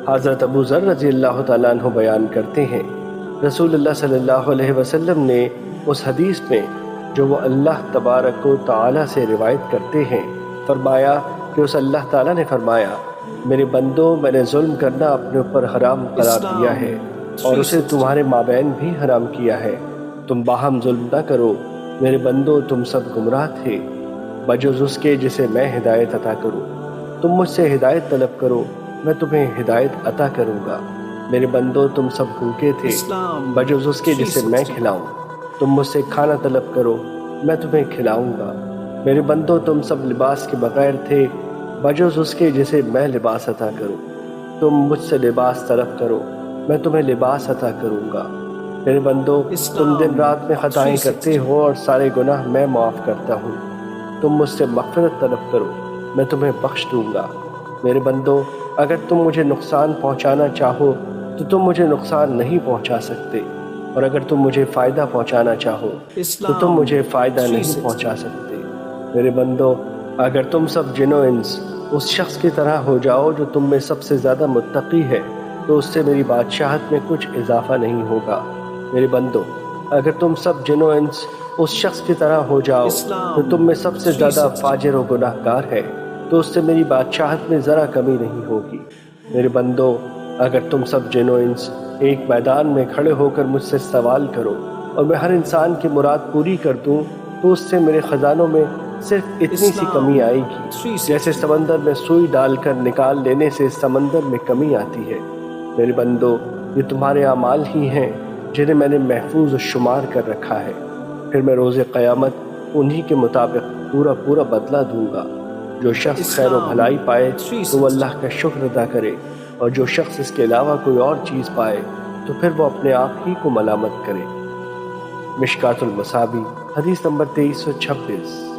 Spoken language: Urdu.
حضرت ابو ذر رضی اللہ تعالیٰ عنہ بیان کرتے ہیں، رسول اللہ صلی اللہ علیہ وسلم نے اس حدیث میں جو وہ اللہ تبارک و تعالیٰ سے روایت کرتے ہیں فرمایا کہ اس اللہ تعالیٰ نے فرمایا، میرے بندوں، میں نے ظلم کرنا اپنے اوپر حرام قرار دیا ہے اور اسے تمہارے مابین بھی حرام کیا ہے، تم باہم ظلم نہ کرو، میرے بندوں تم سب گمراہ تھے بجز اس کے جسے میں ہدایت عطا کروں، تم مجھ سے ہدایت طلب کرو میں تمہیں ہدایت عطا کروں گا، میرے بندوں تم سب بھوکے تھے بجز اس کے جسے میں کھلاؤں، تم مجھ سے کھانا طلب کرو میں تمہیں کھلاؤں گا، میرے بندوں تم سب لباس کے بغیر تھے بجز اس کے جسے میں لباس عطا کروں، تم مجھ سے لباس طلب کرو میں تمہیں لباس عطا کروں گا، میرے بندوں تم دن رات میں خطائیں کرتے ہو اور سارے گناہ میں معاف کرتا ہوں، تم مجھ سے مغفرت طلب کرو میں تمہیں بخش دوں گا، میرے بندوں اگر تم مجھے نقصان پہنچانا چاہو تو تم مجھے نقصان نہیں پہنچا سکتے، اور اگر تم مجھے فائدہ پہنچانا چاہو تو تم مجھے فائدہ نہیں پہنچا سکتے، میرے بندوں اگر تم سب جن و انس اس شخص کی طرح ہو جاؤ جو تم میں سب سے زیادہ متقی ہے تو اس سے میری بادشاہت میں کچھ اضافہ نہیں ہوگا، میرے بندوں اگر تم سب جن و انس اس شخص کی طرح ہو جاؤ تو تم میں سب سے زیادہ فاجر و گناہ گار ہے تو اس سے میری بادشاہت میں ذرا کمی نہیں ہوگی، میرے بندوں اگر تم سب جن و انس ایک میدان میں کھڑے ہو کر مجھ سے سوال کرو اور میں ہر انسان کی مراد پوری کر دوں تو اس سے میرے خزانوں میں صرف اتنی سی کمی آئے گی جیسے سمندر میں سوئی ڈال کر نکال لینے سے سمندر میں کمی آتی ہے، میرے بندوں یہ تمہارے اعمال ہی ہیں جنہیں میں نے محفوظ و شمار کر رکھا ہے، پھر میں روز قیامت انہی کے مطابق پورا بدلہ دوں گا، جو شخص خیر و بھلائی پائے تو وہ اللہ کا شکر ادا کرے اور جو شخص اس کے علاوہ کوئی اور چیز پائے تو پھر وہ اپنے آپ ہی کو ملامت کرے۔ مشکوٰۃ المصابیح حدیث نمبر 2326۔